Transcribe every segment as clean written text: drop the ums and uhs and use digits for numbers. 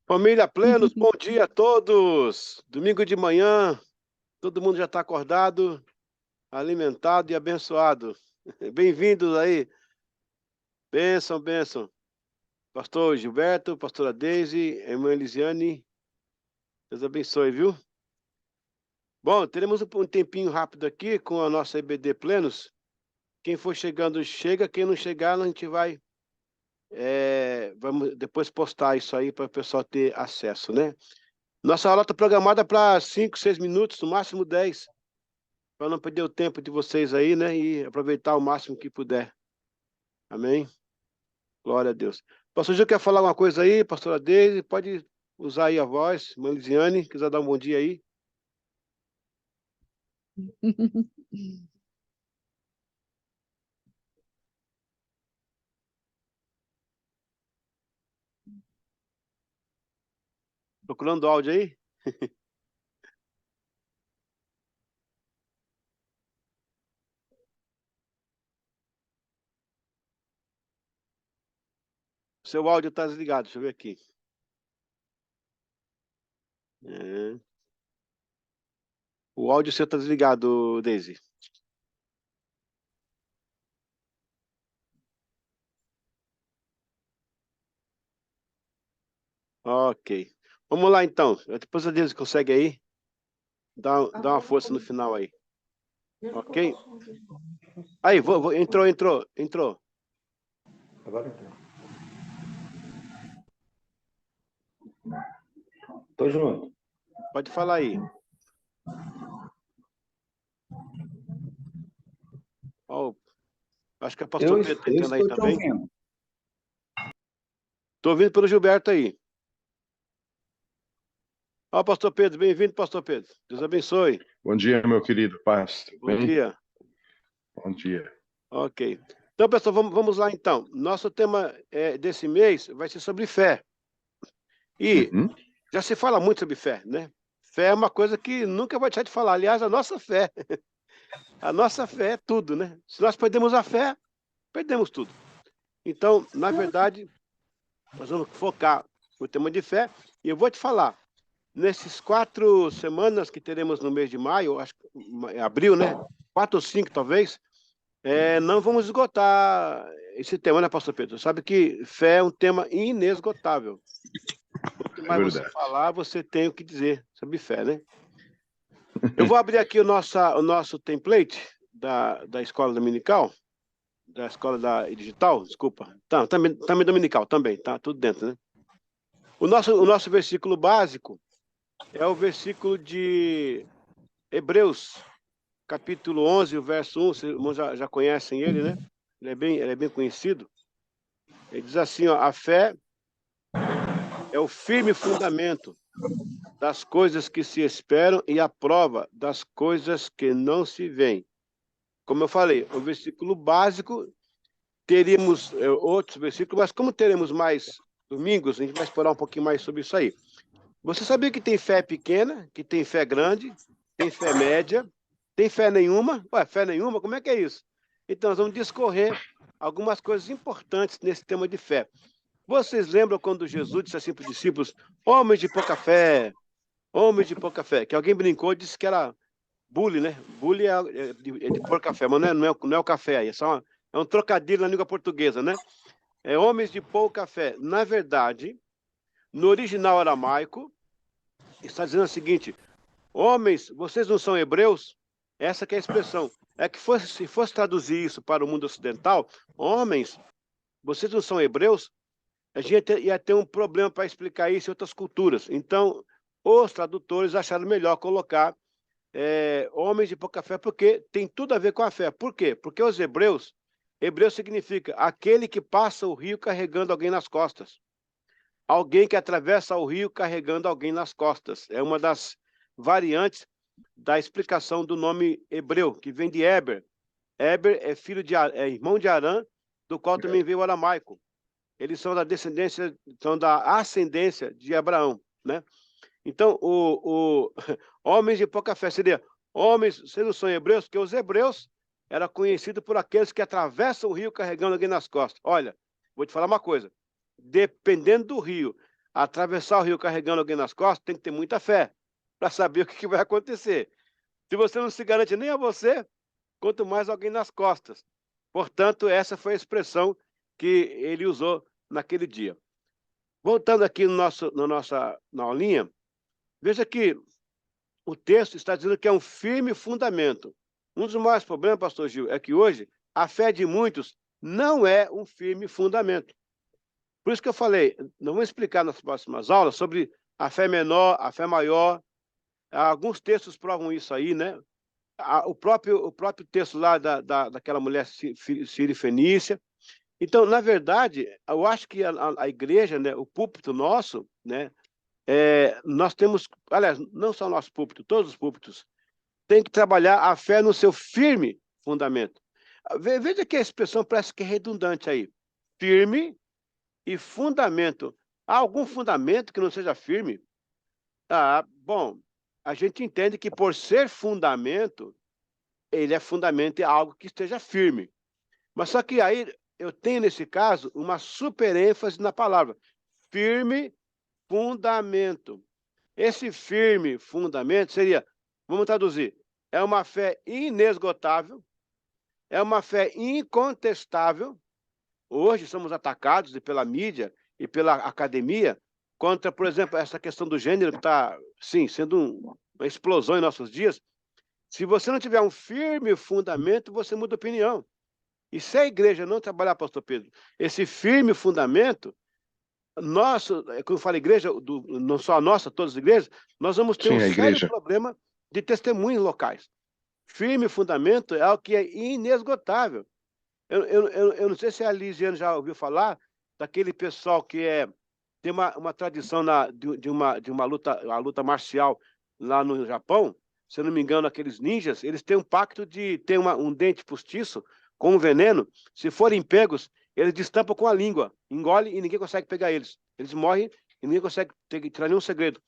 Família Plenos, bom dia a todos. Domingo de manhã, todo mundo já está acordado, alimentado e abençoado. Bem-vindos aí. Bênção, bênção. Pastor Gilberto, pastora Deise, irmã Elisiane, Deus abençoe, viu? Bom, teremos um tempinho rápido aqui com a nossa EBD Plenos. Quem for chegando, chega. Quem não chegar, a gente vai vamos depois postar isso aí para o pessoal ter acesso, né? Nossa aula está programada para 5, 6 minutos, no máximo 10, para não perder o tempo de vocês aí, né? E aproveitar o máximo que puder. Amém? Glória a Deus. Pastor Gil, quer falar alguma coisa aí? Pastora Deise, pode usar aí a voz. Irmã Lisiane, quiser dar um bom dia aí. Procurando áudio aí? Seu áudio está desligado, deixa eu ver aqui. O áudio seu está desligado, Deise. Ok. Vamos lá, então. Depois a Deise consegue aí. Dá uma força no final aí. Ok? Aí, entrou. Agora entrou. Tô junto. Pode falar aí. Oh, acho que a pastor Pedro está entrando aí também. Estou ouvindo pelo Gilberto aí. Ó, pastor Pedro, bem-vindo, pastor Pedro. Deus abençoe. Bom dia, meu querido. Paz. Bom dia. Bom dia. Ok. Então, pessoal, vamos lá, então. Nosso tema desse mês vai ser sobre fé. E já se fala muito sobre fé, né? Fé é uma coisa que nunca vai deixar de falar. Aliás, a nossa fé. A nossa fé é tudo, né? Se nós perdemos a fé, perdemos tudo. Então, na verdade, nós vamos focar no tema de fé. E eu vou te falar, nesses 4 semanas que teremos no mês de maio, acho que abril, né? 4 ou 5, talvez, não vamos esgotar esse tema, né, pastor Pedro? Sabe que fé é um tema inesgotável. Quanto mais você falar, você tem o que dizer sobre fé, né? Eu vou abrir aqui o nosso template da escola dominical, da escola digital, desculpa. Também dominical, também, tá tudo dentro, né? O nosso versículo básico é o versículo de Hebreus, capítulo 11, o verso 1, vocês já conhecem ele, né? Ele é bem conhecido. Ele diz assim, ó, a fé é o firme fundamento das coisas que se esperam e a prova das coisas que não se veem. Como eu falei, o versículo básico, teríamos outros versículos, mas como teremos mais domingos, a gente vai explorar um pouquinho mais sobre isso aí. Você sabia que tem fé pequena, que tem fé grande, tem fé média, tem fé nenhuma? Ué, fé nenhuma? Como é que é isso? Então, nós vamos discorrer algumas coisas importantes nesse tema de fé. Vocês lembram quando Jesus disse assim para os discípulos, homens de pouca fé, que alguém brincou e disse que era bully, né? Bully é de pôr café, mas não é o café aí, é um trocadilho na língua portuguesa, né? É homens de pouca fé. Na verdade, no original aramaico, está dizendo o seguinte, homens, vocês não são hebreus? Essa que é a expressão. É que se fosse traduzir isso para o mundo ocidental, homens, vocês não são hebreus? A gente ia ter um problema para explicar isso em outras culturas. Então, os tradutores acharam melhor colocar homens de pouca fé, porque tem tudo a ver com a fé. Por quê? Porque os hebreus significa aquele que passa o rio carregando alguém nas costas. Alguém que atravessa o rio carregando alguém nas costas. É uma das variantes da explicação do nome hebreu, que vem de Eber. Eber é irmão de Arã, do qual também veio o aramaico. Eles são da ascendência de Abraão, né? Então, homens de pouca fé seria homens, vocês não são hebreus, porque os hebreus eram conhecidos por aqueles que atravessam o rio carregando alguém nas costas. Olha, vou te falar uma coisa, dependendo do rio, atravessar o rio carregando alguém nas costas, tem que ter muita fé para saber o que vai acontecer. Se você não se garante nem a você, quanto mais alguém nas costas. Portanto, essa foi a expressão que ele usou naquele dia. Voltando aqui na aulinha, veja que o texto está dizendo que é um firme fundamento. Um dos maiores problemas, pastor Gil, é que hoje a fé de muitos não é um firme fundamento. Por isso que eu falei, nós vamos explicar nas próximas aulas sobre a fé menor, a fé maior. Alguns textos provam isso aí, né? O próprio texto lá daquela mulher sírio-fenícia. Então, na verdade, eu acho que a igreja, né, o púlpito nosso, né, nós temos, aliás, não só o nosso púlpito, todos os púlpitos, tem que trabalhar a fé no seu firme fundamento. Veja que a expressão parece que é redundante aí. Firme e fundamento. Há algum fundamento que não seja firme? Bom, a gente entende que por ser fundamento, ele é fundamento, é algo que esteja firme. Mas só que aí eu tenho, nesse caso, uma super ênfase na palavra. Firme fundamento. Esse firme fundamento seria, vamos traduzir, é uma fé inesgotável, é uma fé incontestável. Hoje somos atacados pela mídia e pela academia contra, por exemplo, essa questão do gênero que está, sim, sendo uma explosão em nossos dias. Se você não tiver um firme fundamento, você muda opinião. E se a igreja não trabalhar, pastor Pedro, esse firme fundamento, nosso, quando eu falo igreja, não só a nossa, todas as igrejas, nós vamos ter um sério problema de testemunhos locais. Firme fundamento é algo que é inesgotável. Eu não sei se a Lisiane já ouviu falar daquele pessoal que tem uma tradição de uma luta marcial lá no Japão. Se eu não me engano, aqueles ninjas, eles têm um pacto de ter um dente postiço com um veneno. Se forem pegos, eles destampam com a língua, engole e ninguém consegue pegar eles. Eles morrem e ninguém consegue tirar nenhum segredo.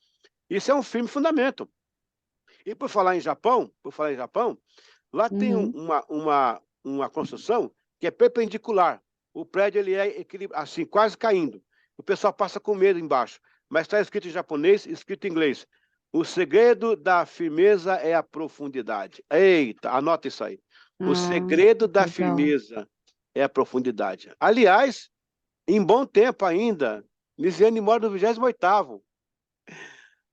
Isso é um firme fundamento. E por falar em Japão, lá tem uma construção que é perpendicular. O prédio ele é assim, quase caindo. O pessoal passa com medo embaixo. Mas está escrito em japonês, escrito em inglês. O segredo da firmeza é a profundidade. Eita, anota isso aí. O segredo da firmeza é a profundidade. Aliás, em bom tempo ainda, Lisiane mora no 28º.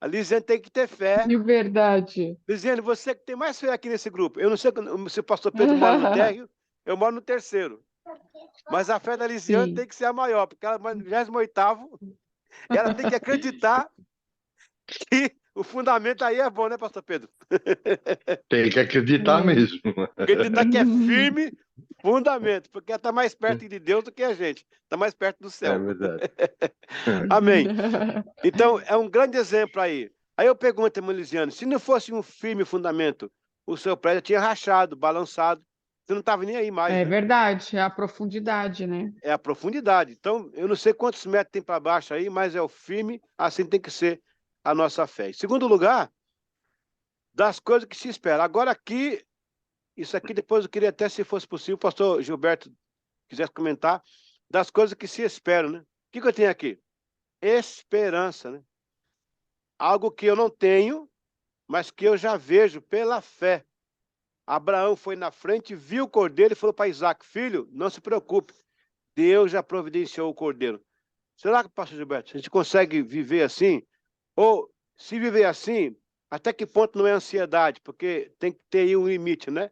A Lisiane tem que ter fé. De verdade. Lisiane, você que tem mais fé aqui nesse grupo. Eu não sei se o pastor Pedro mora no térreo, eu moro no 3º. Mas a fé da Lisiane tem que ser a maior, porque ela mora no 28º. Ela tem que acreditar que o fundamento aí é bom, né, pastor Pedro? Tem que acreditar mesmo. Acreditar que é firme fundamento, porque ela está mais perto de Deus do que a gente. Está mais perto do céu. É verdade. Amém. Então, é um grande exemplo aí. Aí eu pergunto, irmã Lisiane, se não fosse um firme fundamento, o seu prédio tinha rachado, balançado, você não estava nem aí mais. É né? verdade, é a profundidade, né? É a profundidade. Então, eu não sei quantos metros tem para baixo aí, mas é o firme, assim tem que ser a nossa fé. Em segundo lugar, das coisas que se espera. Agora aqui, isso aqui depois eu queria até, se fosse possível, o pastor Gilberto quisesse comentar, das coisas que se esperam, né? O que eu tenho aqui? Esperança, né? Algo que eu não tenho, mas que eu já vejo pela fé. Abraão foi na frente, viu o cordeiro e falou para Isaac, filho, não se preocupe, Deus já providenciou o cordeiro. Será que, pastor Gilberto, a gente consegue viver assim? Ou, se viver assim, até que ponto não é ansiedade? Porque tem que ter aí um limite, né?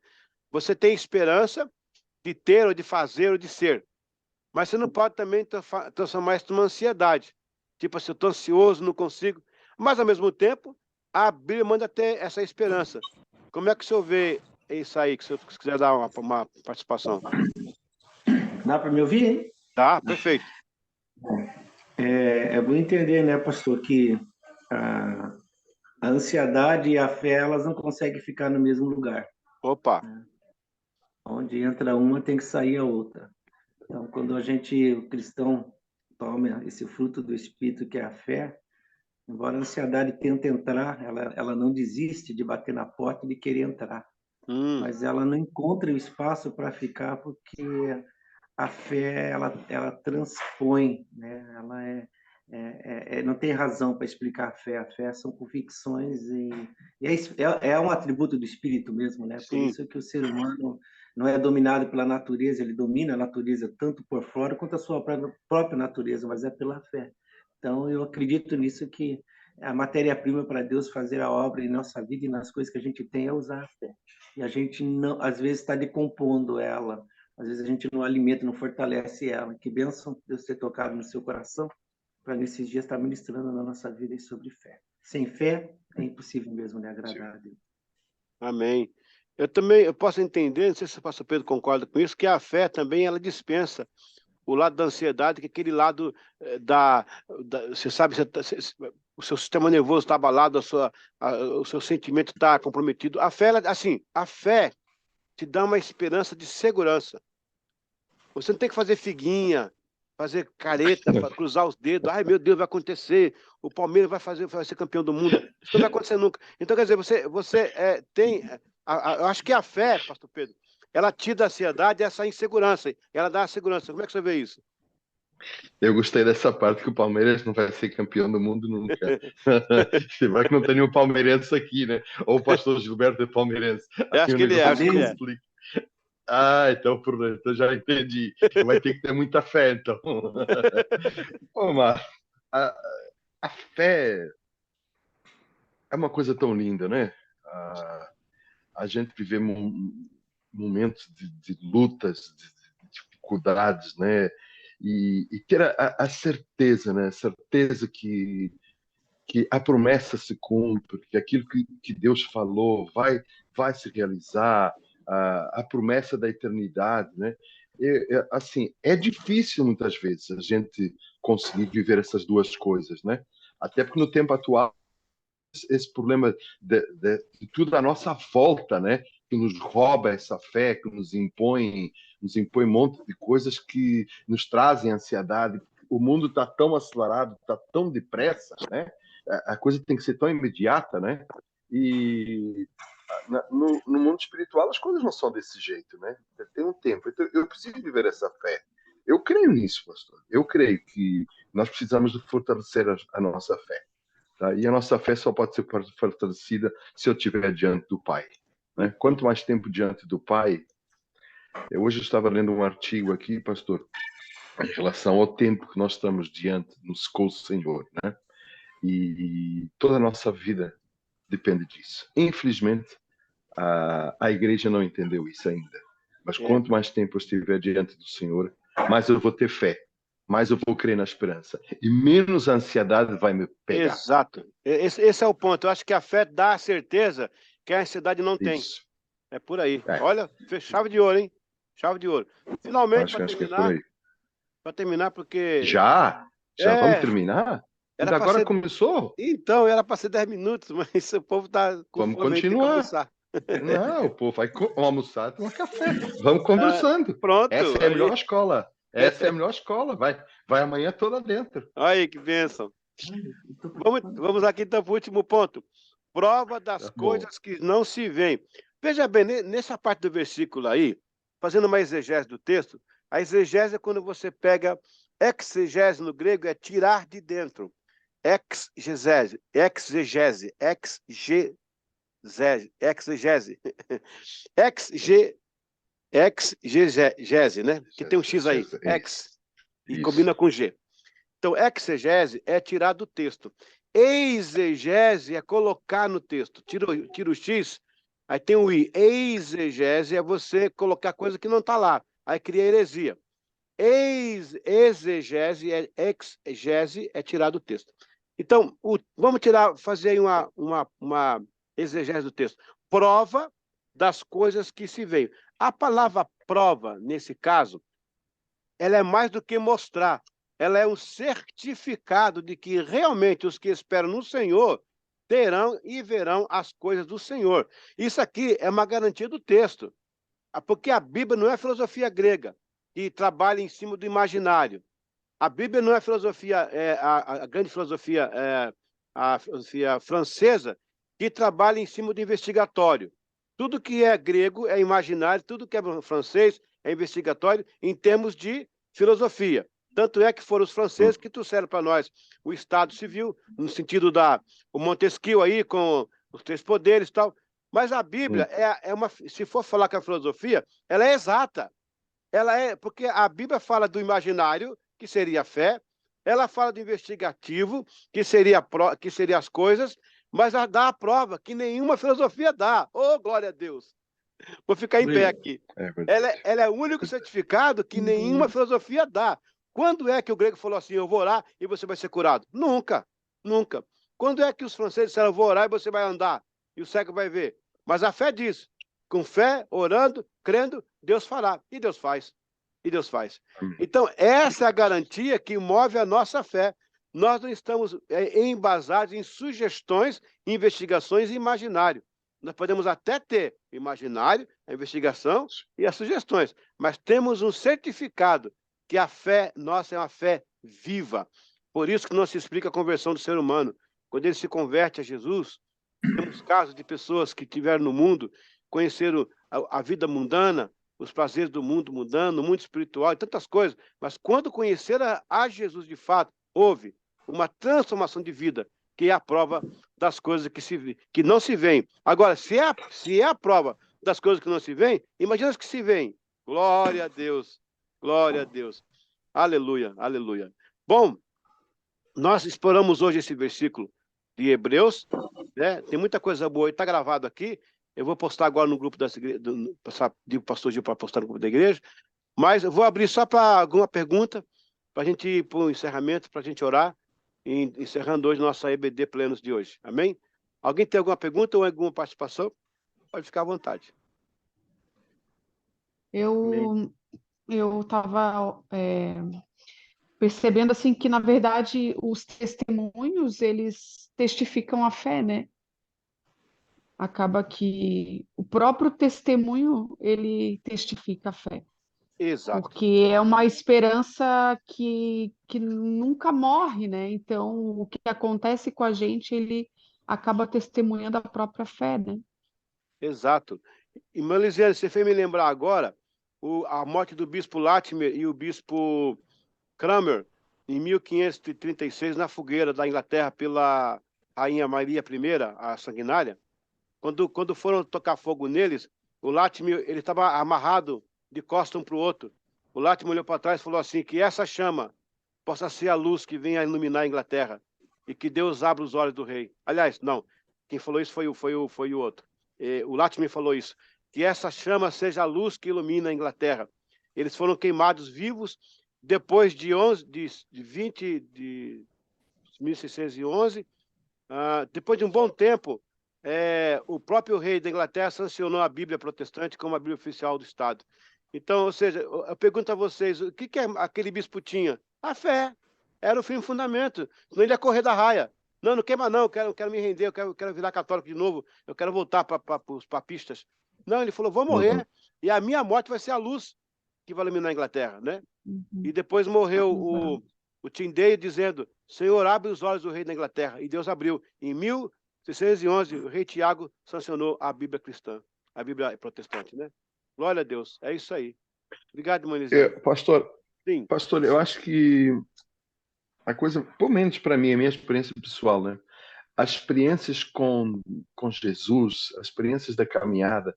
Você tem esperança de ter, ou de fazer, ou de ser. Mas você não pode também transformar isso numa ansiedade. Tipo assim, eu estou ansioso, não consigo. Mas, ao mesmo tempo, a Bíblia manda ter essa esperança. Como é que o senhor vê isso aí, que o senhor quiser dar uma participação? Dá para me ouvir, hein? Tá, perfeito. É bom entender, né, pastor, que a ansiedade e a fé, elas não conseguem ficar no mesmo lugar. Opa. Onde entra uma, tem que sair a outra. Então, quando o cristão, toma esse fruto do Espírito, que é a fé, embora a ansiedade tente entrar, ela não desiste de bater na porta e de querer entrar. Mas ela não encontra o espaço para ficar, porque a fé, ela transpõe, né? não tem razão para explicar a fé. A fé são convicções e é um atributo do Espírito mesmo, né? Por Sim. isso que o ser humano não é dominado pela natureza, ele domina a natureza tanto por fora quanto a sua própria natureza, mas é pela fé. Então, eu acredito nisso, que a matéria-prima para Deus fazer a obra em nossa vida e nas coisas que a gente tem é usar a fé. E a gente, não, às vezes, está decompondo ela. Às vezes a gente não alimenta, não fortalece ela. Que bênção Deus ter tocado no seu coração para nesses dias estar ministrando na nossa vida sobre fé. Sem fé, é impossível mesmo, né, agradar a Deus. Amém. Eu posso entender, não sei se o pastor Pedro concorda com isso, que a fé também ela dispensa o lado da ansiedade, que é aquele lado você sabe, o seu sistema nervoso está abalado, o seu sentimento está comprometido. A fé, a fé te dá uma esperança de segurança. Você não tem que fazer figuinha, fazer careta, cruzar os dedos. Ai, meu Deus, vai acontecer. O Palmeiras vai ser campeão do mundo. Isso não vai acontecer nunca. Então, quer dizer, você tem... eu acho que a fé, pastor Pedro, ela tira da ansiedade essa insegurança. Ela dá a segurança. Como é que você vê isso? Eu gostei dessa parte, que o Palmeiras não vai ser campeão do mundo nunca. Se vai que não tem nenhum palmeirense aqui, né? Ou o pastor Gilberto é palmeirense. Eu acho que ele é. Então, eu já entendi. Vai ter que ter muita fé, então. Mas a fé é uma coisa tão linda, né? A gente vive momentos de lutas, de dificuldades, né? E ter a certeza, né? A certeza que a promessa se cumpre, que aquilo que Deus falou vai se realizar, a promessa da eternidade, né? Assim, é difícil muitas vezes a gente conseguir viver essas duas coisas, né? Até porque no tempo atual esse problema de tudo à nossa volta, né? Que nos rouba essa fé, que nos impõe um monte de coisas que nos trazem ansiedade. O mundo está tão acelerado, está tão depressa, né? A coisa tem que ser tão imediata, né? E no mundo espiritual as coisas não são desse jeito, né? Tem um tempo. Então, eu preciso viver essa fé. Eu creio nisso, pastor. Eu creio que nós precisamos de fortalecer a nossa fé. Tá? E a nossa fé só pode ser fortalecida se eu estiver diante do Pai. Né? Quanto mais tempo diante do Pai... Hoje eu estava lendo um artigo aqui, pastor, em relação ao tempo que nós estamos diante do Senhor, né? E toda a nossa vida depende disso. Infelizmente, a igreja não entendeu isso ainda. Mas quanto mais tempo eu estiver diante do Senhor, mais eu vou ter fé, mais eu vou crer na esperança. E menos a ansiedade vai me pegar. Exato. Esse é o ponto. Eu acho que a fé dá a certeza que a ansiedade não tem. Isso. É por aí. Olha, chave de ouro, hein? Chave de ouro. Finalmente, para terminar, porque... Já vamos terminar? Ainda agora começou? Então, era para ser 10 minutos, mas o povo está com Vamos fome, continuar. Não, o povo vai almoçar, tomar café. Vamos conversando. Pronto. Essa é a melhor escola. Essa é a melhor escola. Vai amanhã toda dentro. Aí, que bênção. Vamos aqui então para o último ponto. Prova das coisas que não se veem. Veja bem, nessa parte do versículo aí, fazendo uma exegese do texto, a exegese é quando você pega... Exegese no grego é tirar de dentro. Exegese, né? Que tem um X aí. Ex. E combina com G. Então, exegese é tirar do texto. Exegese é colocar no texto. Tira o X, aí tem o I. Exegese é você colocar coisa que não está lá. Aí cria heresia. Exegese, exegese é tirar do texto. Então, vamos fazer aí uma exegese do texto. Prova das coisas que se veem. A palavra prova, nesse caso, ela é mais do que mostrar. Ela é um certificado de que realmente os que esperam no Senhor terão e verão as coisas do Senhor. Isso aqui é uma garantia do texto. Porque a Bíblia não é filosofia grega, que trabalha em cima do imaginário. A Bíblia não é filosofia, a grande filosofia, a filosofia francesa, que trabalha em cima do investigatório. Tudo que é grego é imaginário, tudo que é francês é investigatório em termos de filosofia. Tanto é que foram os franceses que trouxeram para nós o Estado Civil, no sentido o Montesquieu aí, com os 3 poderes e tal. Mas a Bíblia se for falar com a filosofia, ela é exata. Porque a Bíblia fala do imaginário, que seria a fé, ela fala do investigativo, que seria as coisas, mas ela dá a prova que nenhuma filosofia dá. Oh, glória a Deus! Vou ficar em pé aqui. Ela é o único certificado que nenhuma filosofia dá. Quando é que o grego falou assim, eu vou orar e você vai ser curado? Nunca, nunca. Quando é que os franceses disseram, eu vou orar e você vai andar? E o cego vai ver. Mas a fé diz, com fé, orando, crendo, Deus fará. E Deus faz. E Deus faz. Então, essa é a garantia que move a nossa fé. Nós não estamos embasados em sugestões, investigações e imaginário. Nós podemos até ter o imaginário, a investigação e as sugestões, mas temos um certificado que a fé nossa é uma fé viva. Por isso que não se explica a conversão do ser humano. Quando ele se converte a Jesus, temos casos de pessoas que tiveram no mundo, conheceram a vida mundana, os prazeres do mundo mundano, o mundo espiritual e tantas coisas, mas quando conheceram a Jesus de fato, houve uma transformação de vida, que é a prova das coisas que não se veem. Agora, se é a prova das coisas que não se veem, imagina as que se veem. Glória a Deus, glória a Deus. Aleluia, aleluia. Bom, nós exploramos hoje esse versículo de Hebreus, né? Tem muita coisa boa, está gravado aqui. Eu vou postar agora no grupo das igrejas, do pastor Gil para postar no grupo da igreja, mas eu vou abrir só para alguma pergunta, para a gente ir para o encerramento, para a gente orar, encerrando hoje nossa EBD Plenos de hoje. Amém? Alguém tem alguma pergunta ou alguma participação? Pode ficar à vontade. Eu estava percebendo assim que, na verdade, os testemunhos, eles testificam a fé, né? Acaba que o próprio testemunho, ele testifica a fé. Exato. Porque é uma esperança que nunca morre, né? Então, o que acontece com a gente, ele acaba testemunhando a própria fé, né? Exato. E, Melisiane, você fez me lembrar agora a morte do bispo Latimer e o bispo Cranmer, em 1536, na fogueira da Inglaterra pela Rainha Maria I, a sanguinária. Quando foram tocar fogo neles, o Latimer ele estava amarrado de costas um para o outro. O Latimer olhou para trás e falou assim, que essa chama possa ser a luz que venha a iluminar a Inglaterra e que Deus abra os olhos do rei. Aliás, não, quem falou isso foi o outro. O Latimer falou isso, que essa chama seja a luz que ilumina a Inglaterra. Eles foram queimados vivos depois de 1611, depois de um bom tempo, o próprio rei da Inglaterra sancionou a Bíblia protestante como a Bíblia oficial do Estado. Então, ou seja, eu pergunto a vocês, o que aquele bispo tinha? A fé. Era o firme fundamento. Senão ele ia correr da raia. Não queima não, eu quero me render, eu quero virar católico de novo, eu quero voltar para os papistas. Não, ele falou, vou morrer, e a minha morte vai ser a luz que vai iluminar a Inglaterra, né? E depois morreu o Tyndale dizendo, Senhor, abre os olhos do rei da Inglaterra. E Deus abriu. Em 1611, o rei Tiago sancionou a Bíblia cristã, a Bíblia protestante, né? Glória a Deus. É isso aí. Obrigado, Manizé. Pastor, Sim. Pastor, eu acho que a coisa, pelo menos para mim, a minha experiência pessoal, né? As experiências com Jesus, as experiências da caminhada,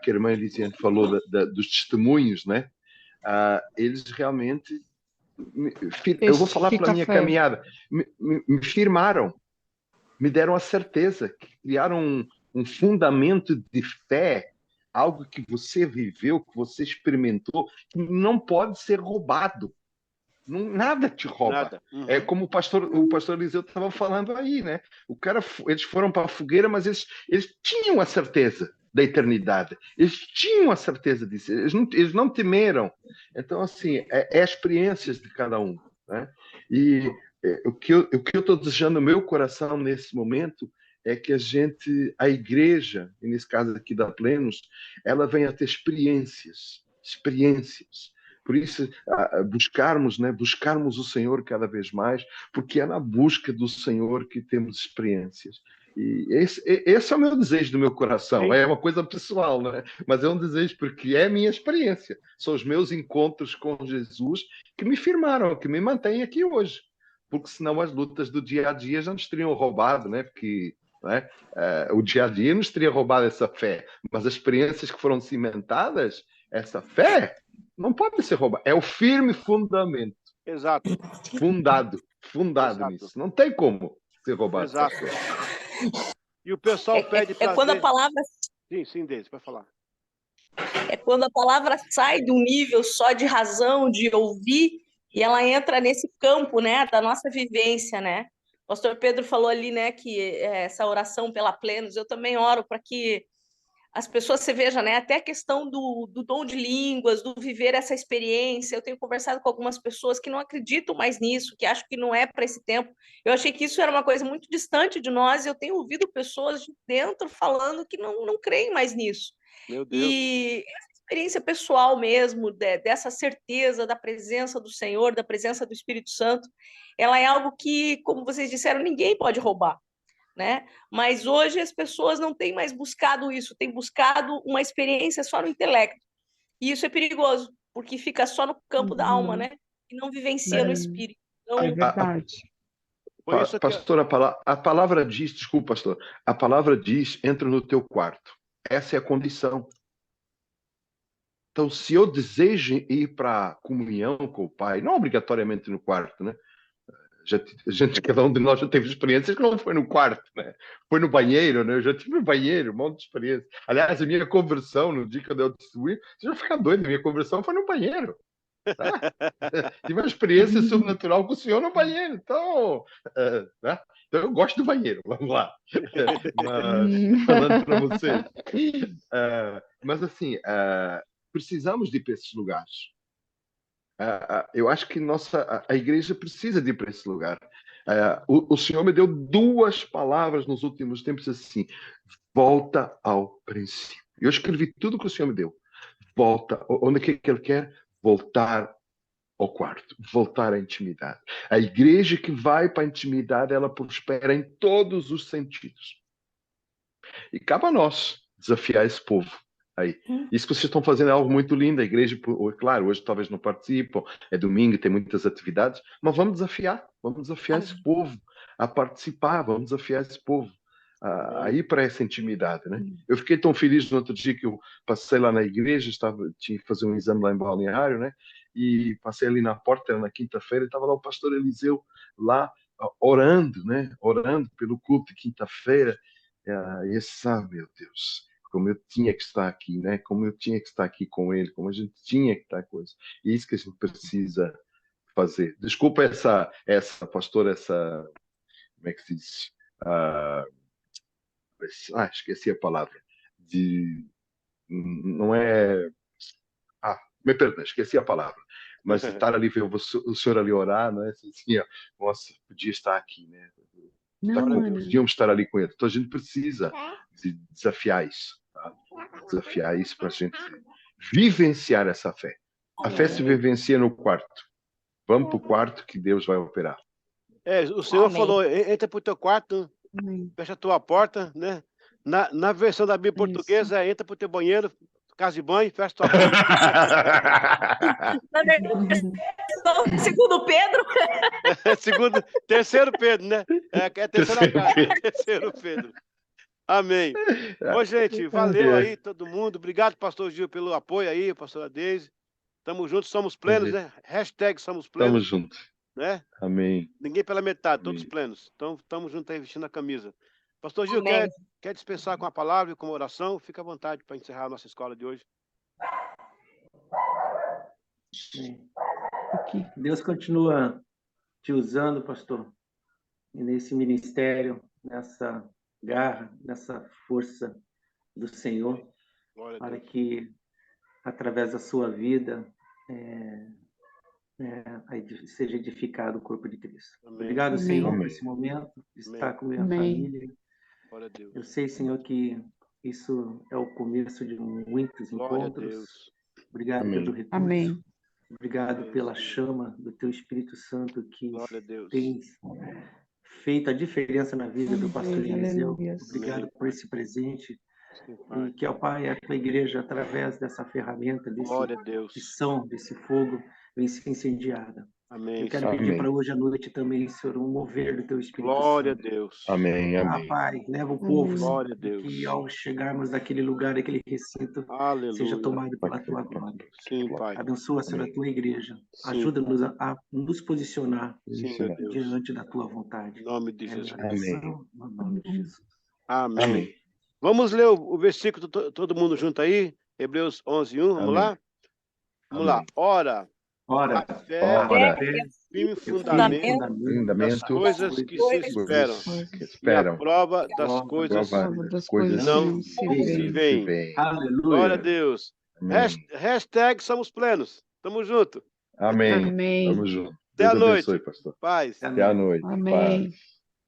que a irmã Elisiane falou dos testemunhos, né? Eles realmente, eu vou falar pela minha caminhada, me firmaram, me deram a certeza, que criaram um fundamento de fé, algo que você viveu, que você experimentou, que não pode ser roubado. Nada te rouba. Nada. Uhum. É como o pastor Eliseu estava falando aí, né? Eles foram para a fogueira, mas eles tinham a certeza da eternidade. Eles tinham a certeza disso. Eles não temeram. Então, assim, é experiências de cada um, né? E o que eu estou desejando no meu coração nesse momento é que a igreja, e nesse caso aqui da Plenos, ela venha a ter experiências. Por isso, buscarmos o Senhor cada vez mais, porque é na busca do Senhor que temos experiências. E esse é o meu desejo do meu coração. Sim. É uma coisa pessoal, não é? Mas é um desejo porque é a minha experiência. São os meus encontros com Jesus que me firmaram, que me mantêm aqui hoje. Porque senão as lutas do dia a dia já nos teriam roubado, né? Porque não é? O dia a dia nos teria roubado essa fé. Mas as experiências que foram cimentadas, essa fé não pode ser roubada. É o firme fundamento. Exato. Fundado Exato. nisso. Não tem como ser roubado. Exato. E o pessoal pede para quando a palavra Sim, Deise, vai falar. É quando a palavra sai de um nível só de razão, de ouvir, e ela entra nesse campo, né, da nossa vivência, né? O pastor Pedro falou ali, né, que essa oração pela plenos, eu também oro para que as pessoas, você veja, né, até a questão do dom de línguas, do viver essa experiência. Eu tenho conversado com algumas pessoas que não acreditam mais nisso, que acham que não é para esse tempo. Eu achei que isso era uma coisa muito distante de nós, e eu tenho ouvido pessoas de dentro falando que não creem mais nisso. Meu Deus. E essa experiência pessoal mesmo, dessa certeza da presença do Senhor, da presença do Espírito Santo, ela é algo que, como vocês disseram, ninguém pode roubar, né? Mas hoje as pessoas não têm mais buscado isso, têm buscado uma experiência só no intelecto. E isso é perigoso, porque fica só no campo da alma, né? E não vivencia no espírito. Então, É verdade. Por isso que... Pastor, a palavra diz, desculpa, pastor, a palavra diz, entra no teu quarto. Essa é a condição. Então, se eu desejo ir para a comunhão com o Pai, não obrigatoriamente no quarto, né? Cada um de nós já teve experiências que não foi no quarto, né? Foi no banheiro, né? Eu já tive no banheiro, um monte de experiência. Aliás, a minha conversão, no dia que eu distribuí, você vai ficar doido, a minha conversão foi no banheiro. Tá? Tive uma experiência sobrenatural com o senhor no banheiro. Então, tá? Então eu gosto do banheiro, vamos lá. Mas, falando para vocês. Mas assim, precisamos de ir para esses lugares. Eu acho que a igreja precisa de ir para esse lugar. O Senhor me deu 2 palavras nos últimos tempos assim: volta ao princípio. Eu escrevi tudo que o Senhor me deu. Volta. Onde é que Ele quer? Voltar ao quarto, voltar à intimidade. A igreja que vai para a intimidade, ela prospera em todos os sentidos. E cabe a nós desafiar esse povo aí. Isso que vocês estão fazendo é algo muito lindo. A igreja, claro, hoje talvez não participam, é domingo, tem muitas atividades, mas vamos desafiar esse povo a participar, vamos desafiar esse povo a ir para essa intimidade, né? Eu fiquei tão feliz no outro dia que eu passei lá na igreja, tinha que fazer um exame lá em Balneário, né? E passei ali na porta, era na quinta-feira, e estava lá o pastor Eliseu lá orando, né? Orando pelo culto de quinta-feira. E meu Deus, como eu tinha que estar aqui, né? Como eu tinha que estar aqui com ele, como a gente tinha que estar com isso. E é isso que a gente precisa fazer. Desculpa essa pastora, como é que se diz? Esqueci a palavra. Não é... me perdão, esqueci a palavra. Mas estar ali, ver o senhor ali orar, não é? Assim, nossa, podia estar aqui, né? Devíamos estar ali com ele. Então a gente precisa desafiar isso. Tá? Desafiar isso para a gente vivenciar essa fé. A fé se vivencia no quarto. Vamos para o quarto que Deus vai operar. O Senhor falou, entra para o teu quarto, fecha a tua porta, né? Na versão da Bíblia portuguesa, entra para o teu banheiro, casa de banho, fecha a tua porta. Na verdade, segundo Pedro. Terceiro Pedro, né? É a terceira carta. Terceiro Pedro. Amém. Ô, gente, valeu aí todo mundo. Obrigado, pastor Gil, pelo apoio aí, pastora Deise. Tamo juntos, somos plenos, né? Hashtag somos plenos. Tamo juntos. Né? Amém. Ninguém pela metade, Amém. todos plenos. Então, estamos juntos aí vestindo a camisa. Pastor Gil, Amém. quer dispensar com a palavra e com a oração? Fica à vontade para encerrar a nossa escola de hoje. Deus continua te usando, pastor, nesse ministério, nessa garra, nessa força do Senhor, para que, através da sua vida, seja edificado o corpo de Cristo. Amém. Obrigado, Amém. Senhor, por esse momento, de estar com minha família. Glória a Deus. Eu sei, Senhor, que isso é o começo de muitos Glória encontros. a Deus. Obrigado Amém. pelo recurso. Amém. Obrigado pela chama do Teu Espírito Santo que Glória a Deus. tem feito a diferença na vida do pastor Eliseu. Aleluia. Obrigado por esse presente. Sim, Pai. E que, ó Pai, a tua igreja, através dessa ferramenta, Glória a Deus. desse fogo, vem ser incendiada. Amém. Eu quero Amém. pedir para hoje à noite também, Senhor, um mover do teu Espírito Glória a Santo. Deus. Amém, Ah, amém. Pai, leva o povo, Senhor, Glória a Deus. que ao chegarmos naquele lugar, aquele recinto, seja Aleluia. tomado pela tua glória. Sim, Pai. Abençoa, Senhor, a tua igreja. Sim, Ajuda-nos a nos posicionar Sim, meu Deus. diante da tua vontade. Em nome de É Jesus. minha oração, no nome de Jesus. Amém. Amém. Vamos ler o versículo todo mundo junto aí? Hebreus 11:1. Vamos Amém. lá? Vamos lá. Amém. Ora, Ora, a fé Ora, firme o fundamento das fundamento coisas que se esperam que e a esperam. prova das Prova coisas Prova das coisas coisas não que se não se que veem. vêm. Glória a aleluia. Deus. Amém. Hashtag somos plenos. Tamo junto. Amém. Amém. Tamo junto. Até a Deus abençoe, noite. pastor. Paz. Até a noite. Amém. Paz.